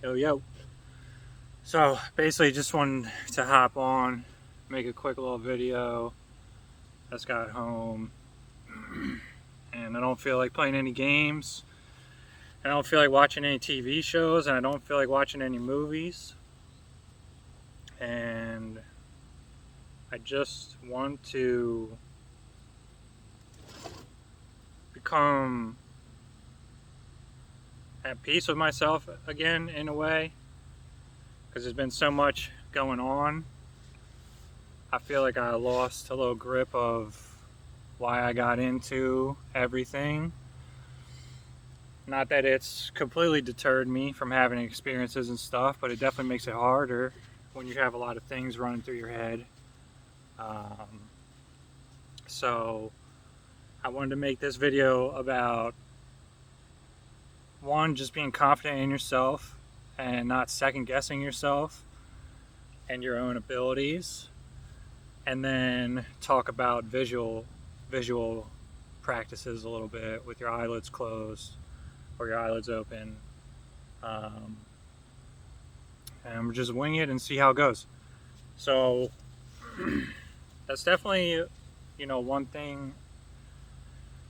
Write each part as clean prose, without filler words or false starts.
Yo, yo. So basically, just wanted to hop on, make a quick little video. Just got home, and I don't feel like playing any games. I don't feel like watching any TV shows, and I don't feel like watching any movies. And I just want to become at peace with myself again, in a way, because there's been so much going on. I feel like I lost a little grip of why I got into everything. Not that it's completely deterred me from having experiences and stuff, but it definitely makes it harder when you have a lot of things running through your head. Um, so I wanted to make this video about one, just being confident in yourself and not second guessing yourself and your own abilities, and then talk about visual practices a little bit with your eyelids closed or your eyelids open. Um, and just wing it and see how it goes. So that's definitely, one thing.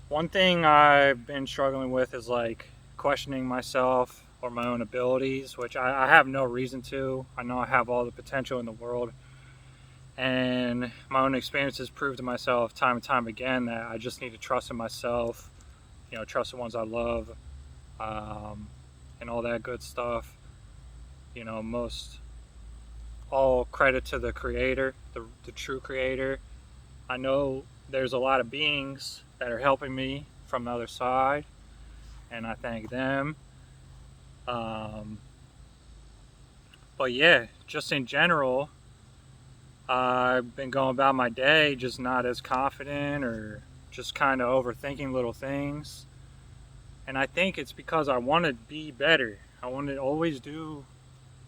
One thing I've been struggling with is like questioning myself or my own abilities, which I have no reason to. I know I have all the potential in the world, and my own experiences prove to myself time and time again that I just need to trust in myself. Trust the ones I love, um, and all that good stuff. Most all credit to the creator, the true creator. I know there's a lot of beings that are helping me from the other side, and I thank them. Um, but yeah, just in general, I've been going about my day just not as confident or just kind of overthinking little things. And I think it's because I want to be better. I want to always do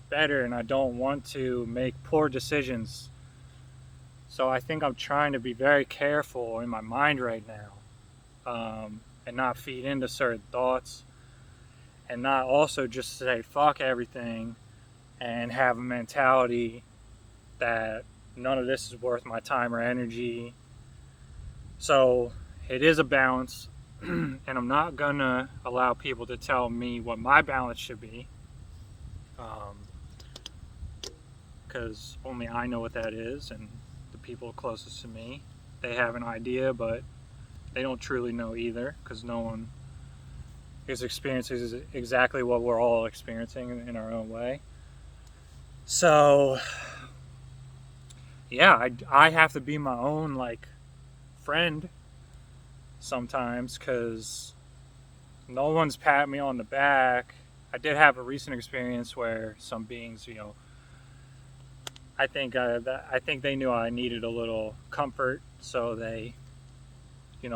better, and I don't want to make poor decisions. So I think I'm trying to be very careful in my mind right now, and not feed into certain thoughts, and not also just say fuck everything and have a mentality that none of this is worth my time or energy. So it is a balance, and I'm not gonna allow people to tell me what my balance should be, because only I know what that is, and the people closest to me, they have an idea, but they don't truly know either, because no one is experiencing exactly what we're all experiencing in our own way. So yeah, I have to be my own like friend sometimes, because no one's patting me on the back. I did have a recent experience where some beings, I think they knew I needed a little comfort, so they,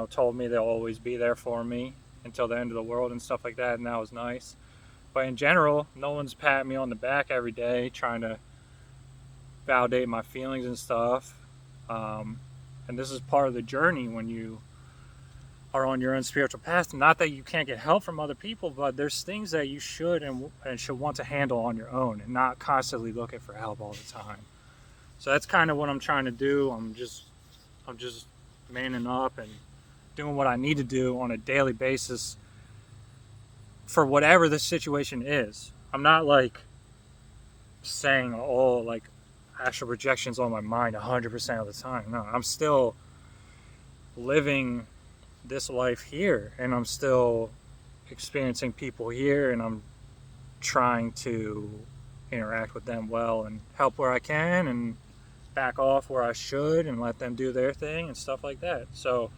told me they'll always be there for me until the end of the world and stuff like that, and that was nice. But in general, no one's patting me on the back every day, trying to validate my feelings and stuff. Um, and this is part of the journey when you are on your own spiritual path. Not that you can't get help from other people, but there's things that you should and should want to handle on your own, and not constantly looking for help all the time. So that's kind of what I'm trying to do. I'm just manning up and doing what I need to do on a daily basis for whatever the situation is. I'm not like saying, oh, like astral projections on my mind 100% of the time. No, I'm still living this life here, and I'm still experiencing people here, and I'm trying to interact with them well and help where I can and back off where I should and let them do their thing and stuff like that. So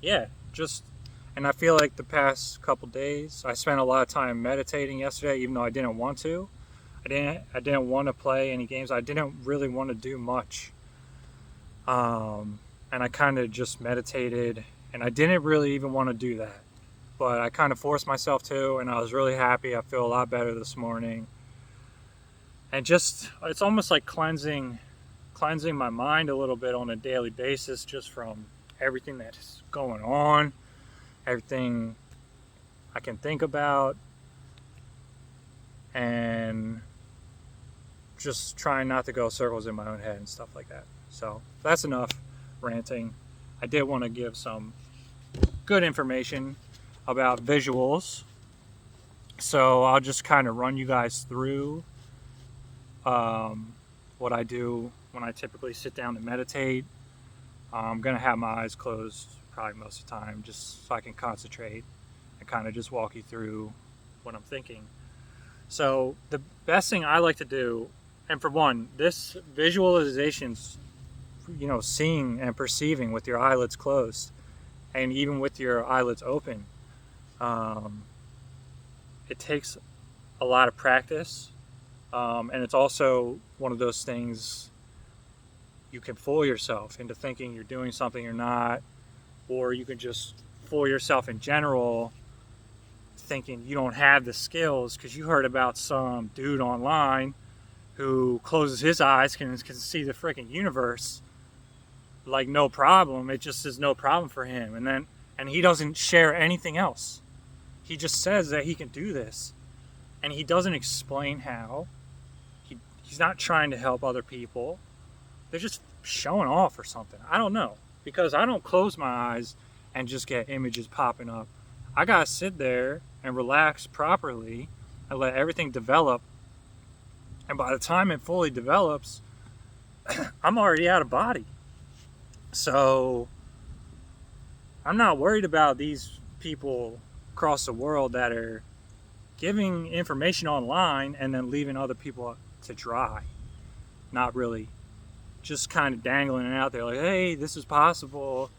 yeah, just, and I feel like the past couple days I spent a lot of time meditating yesterday, even though I didn't want to. I didn't want to play any games. I didn't really want to do much. And I kind of just meditated, and I didn't really even want to do that, but I kind of forced myself to, and I was really happy. I feel a lot better this morning, and just it's almost like cleansing my mind a little bit on a daily basis, just from everything that's going on, everything I can think about. and just trying not to go circles in my own head and stuff like that. So that's enough ranting. I did want to give some good information about visuals. So I'll just kind of run you guys through what I do when I typically sit down to meditate. I'm going to have my eyes closed probably most of the time just so I can concentrate and kind of just walk you through what I'm thinking. So the best thing I like to do, and for one, this visualization's, seeing and perceiving with your eyelids closed and even with your eyelids open. It takes a lot of practice, and it's also one of those things you can fool yourself into thinking you're doing something you're not, or you can just fool yourself in general thinking you don't have the skills because you heard about some dude online who closes his eyes can see the freaking universe like no problem. It just is no problem for him, and he doesn't share anything else. He just says that he can do this, and he doesn't explain how. He's not trying to help other people. They're just showing off or something. I don't know, because I don't close my eyes and just get images popping up. I gotta sit there and relax properly and let everything develop. And by the time it fully develops, I'm already out of body. So I'm not worried about these people across the world that are giving information online and then leaving other people to dry. Not really. Just kind of dangling it out there like, hey, this is possible.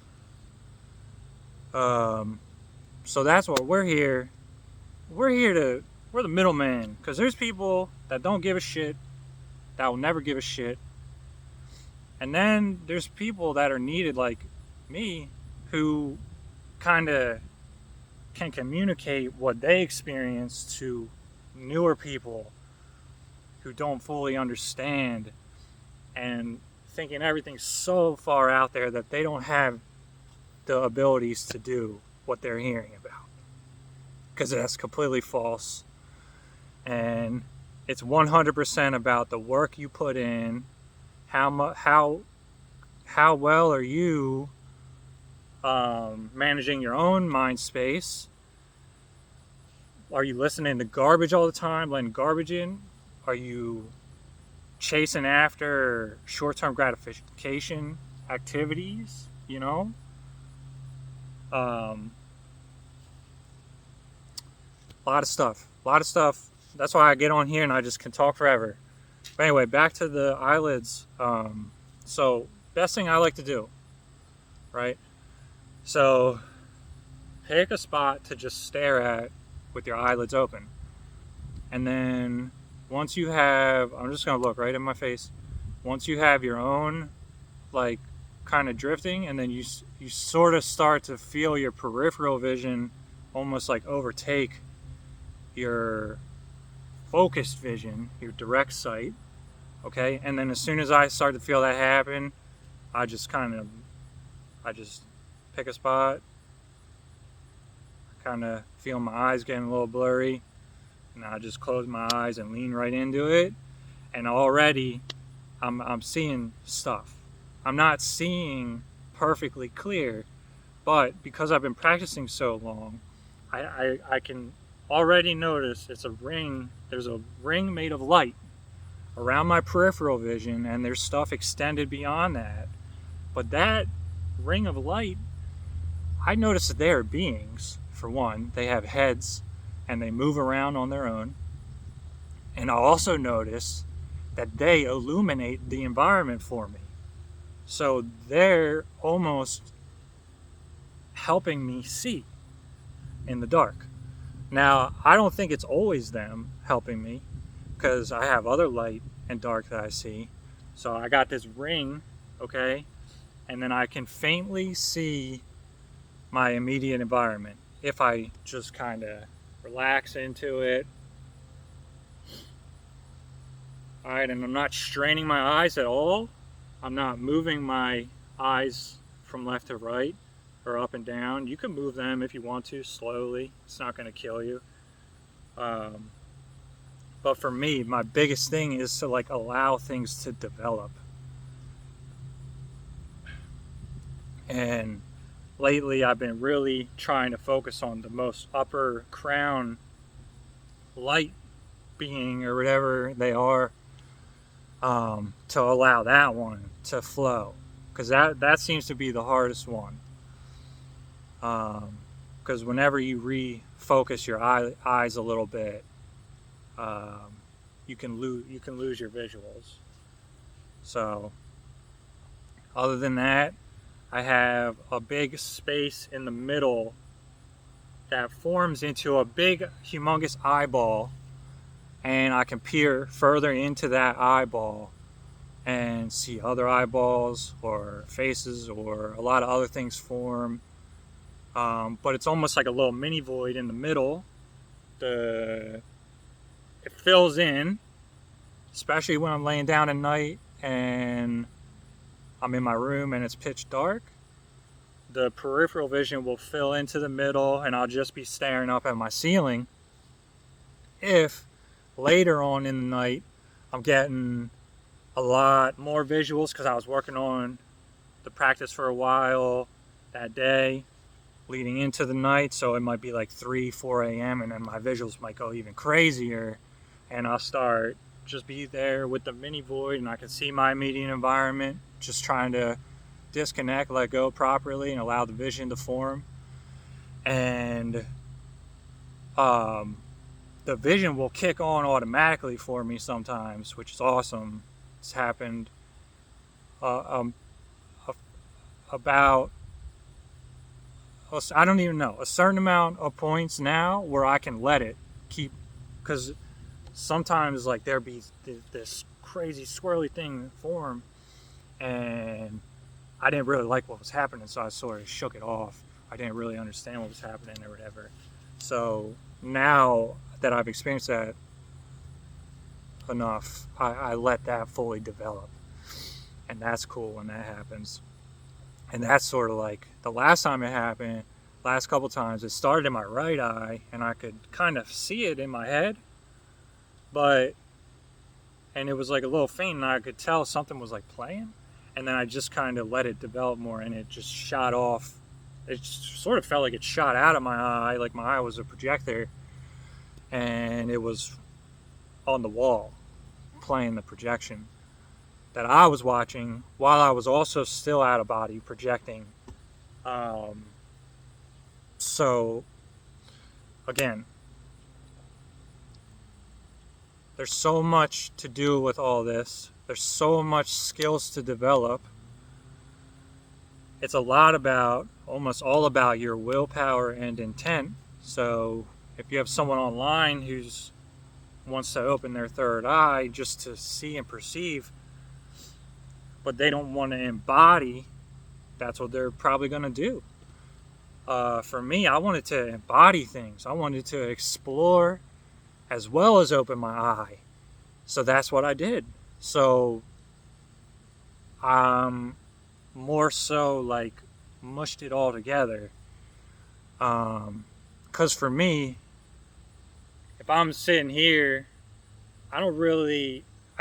So that's what we're here. We're the middleman, because there's people that don't give a shit, that will never give a shit. And then there's people that are needed like me who kind of can communicate what they experience to newer people who don't fully understand and thinking everything's so far out there that they don't have the abilities to do what they're hearing about, because that's completely false. And it's 100% about the work you put in. How well are you managing your own mind space? Are you listening to garbage all the time, letting garbage in? Are you chasing after short-term gratification activities? A lot of stuff. That's why I get on here and I just can talk forever. But anyway, back to the eyelids. So best thing I like to do, right? So pick a spot to just stare at with your eyelids open. And then once you have, I'm just going to look right in my face. Once you have your own, like, kind of drifting, and then you sort of start to feel your peripheral vision almost like overtake your focused vision, your direct sight, okay? And then as soon as I start to feel that happen, I just pick a spot, kind of feel my eyes getting a little blurry, and I just close my eyes and lean right into it, and already I'm seeing stuff. I'm not seeing perfectly clear, but because I've been practicing so long, I can already notice there's a ring made of light around my peripheral vision, and there's stuff extended beyond that. But that ring of light, I notice that they are beings. For one, they have heads and they move around on their own. And I also notice that they illuminate the environment for me. So they're almost helping me see in the dark. Now, I don't think it's always them helping me, because I have other light and dark that I see. So I got this ring, okay? And then I can faintly see my immediate environment if I just kind of relax into it. All right, and I'm not straining my eyes at all. I'm not moving my eyes from left to right or up and down. You can move them if you want to, slowly. It's not going to kill you. But for me, my biggest thing is to like allow things to develop. And lately I've been really trying to focus on the most upper crown light being or whatever they are, to allow that one to flow, because that seems to be the hardest one. Because whenever you refocus your eyes a little bit, you can lose your visuals. So other than that, I have a big space in the middle that forms into a big humongous eyeball, and I can peer further into that eyeball and see other eyeballs or faces or a lot of other things form. But it's almost like a little mini void in the middle. It fills in, especially when I'm laying down at night and I'm in my room and it's pitch dark. The peripheral vision will fill into the middle and I'll just be staring up at my ceiling. If later on in the night I'm getting a lot more visuals because I was working on the practice for a while that day leading into the night, so it might be like 3-4 a.m. and then my visuals might go even crazier, and I'll start just be there with the mini void and I can see my immediate environment, just trying to disconnect, let go properly, and allow the vision to form. And the vision will kick on automatically for me sometimes, which is awesome. It's happened about, I don't even know, a certain amount of points now where I can let it keep, because sometimes like there be this crazy swirly thing form and I didn't really like what was happening, so I sort of shook it off. I didn't really understand what was happening or whatever. So now that I've experienced that enough, I let that fully develop, and that's cool when that happens. And that's sort of like the last time it happened, last couple times, it started in my right eye and I could kind of see it in my head, and it was like a little faint and I could tell something was like playing, and then I just kind of let it develop more and it just shot off. It just sort of felt like it shot out of my eye, like my eye was a projector and it was on the wall playing the projection that I was watching while I was also still out of body projecting. So again, there's so much to do with all this. There's so much skills to develop. It's a lot about, almost all about your willpower and intent. So if you have someone online who's wants to open their third eye just to see and perceive, but they don't want to embody, that's what they're probably going to do. For me, I wanted to embody things. I wanted to explore as well as open my eye. So that's what I did. So more so like mushed it all together. Because for me, if I'm sitting here, I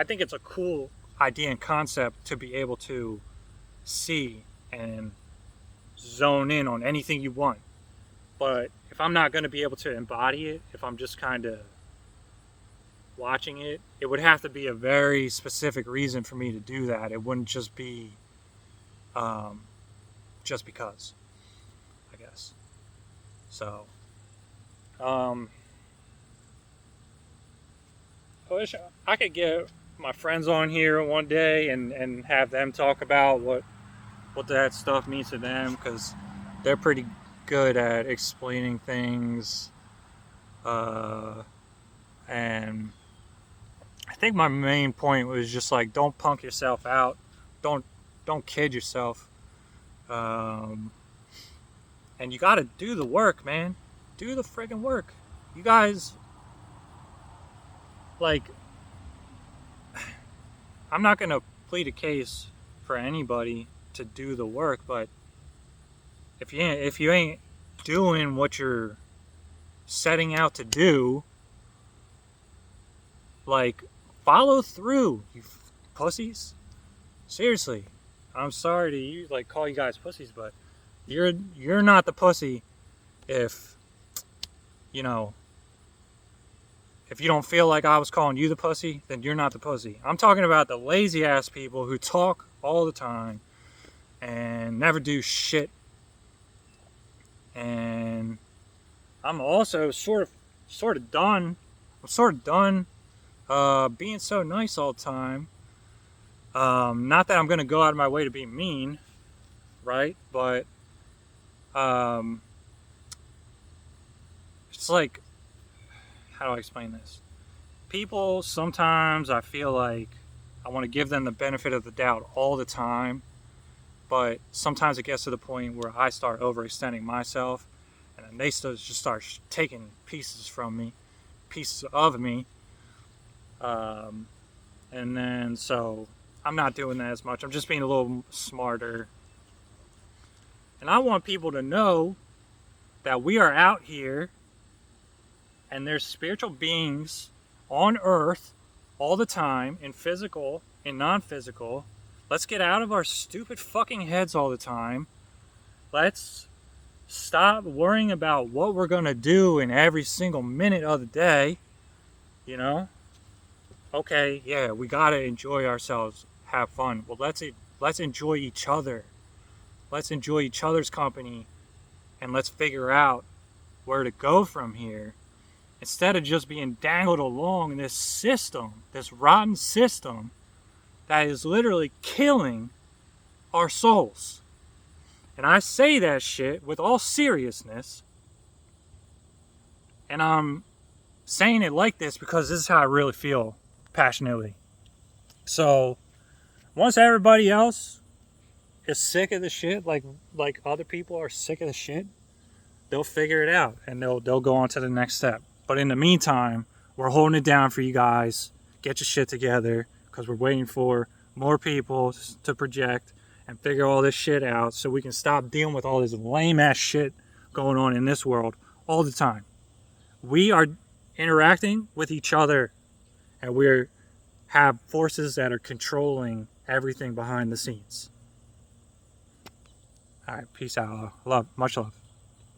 think it's a cool idea and concept to be able to see and zone in on anything you want. But if I'm not going to be able to embody it, if I'm just kind of watching it, it would have to be a very specific reason for me to do that. It wouldn't just be just because, I guess. So I wish I could get my friends on here one day and have them talk about what that stuff means to them, because they're pretty good at explaining things. And I think my main point was just like, don't punk yourself out. Don't kid yourself. And you got to do the work, man. Do the friggin' work. You guys, like, I'm not going to plead a case for anybody to do the work, but if you ain't doing what you're setting out to do, Like, follow through, you pussies. Seriously, I'm sorry to you, like, call you guys pussies, but you're not the pussy if, you know, if you don't feel like I was calling you the pussy, then you're not the pussy. I'm talking about the lazy ass people who talk all the time and never do shit. And I'm also sort of done. I'm sort of done being so nice all the time. Not that I'm gonna go out of my way to be mean, right? But it's like, how do I explain this? People, sometimes I feel like I want to give them the benefit of the doubt all the time, but sometimes it gets to the point where I start overextending myself, and then they just start taking pieces from me, pieces of me, and then so I'm not doing that as much. I'm just being a little smarter, and I want people to know that we are out here, and there's spiritual beings on Earth all the time, in physical and non-physical. Let's get out of our stupid fucking heads all the time. Let's stop worrying about what we're gonna do in every single minute of the day. You know? Okay, yeah, we gotta enjoy ourselves, have fun. Well, let's enjoy each other. Let's enjoy each other's company, and let's figure out where to go from here. Instead of just being dangled along in this system, this rotten system that is literally killing our souls. And I say that shit with all seriousness. And I'm saying it like this because this is how I really feel passionately. So once everybody else is sick of the shit, like other people are sick of the shit, they'll figure it out and they'll go on to the next step. But in the meantime, we're holding it down for you guys. Get your shit together, because we're waiting for more people to project and figure all this shit out so we can stop dealing with all this lame ass shit going on in this world all the time. We are interacting with each other, and we have forces that are controlling everything behind the scenes. All right, peace out. Love, much love.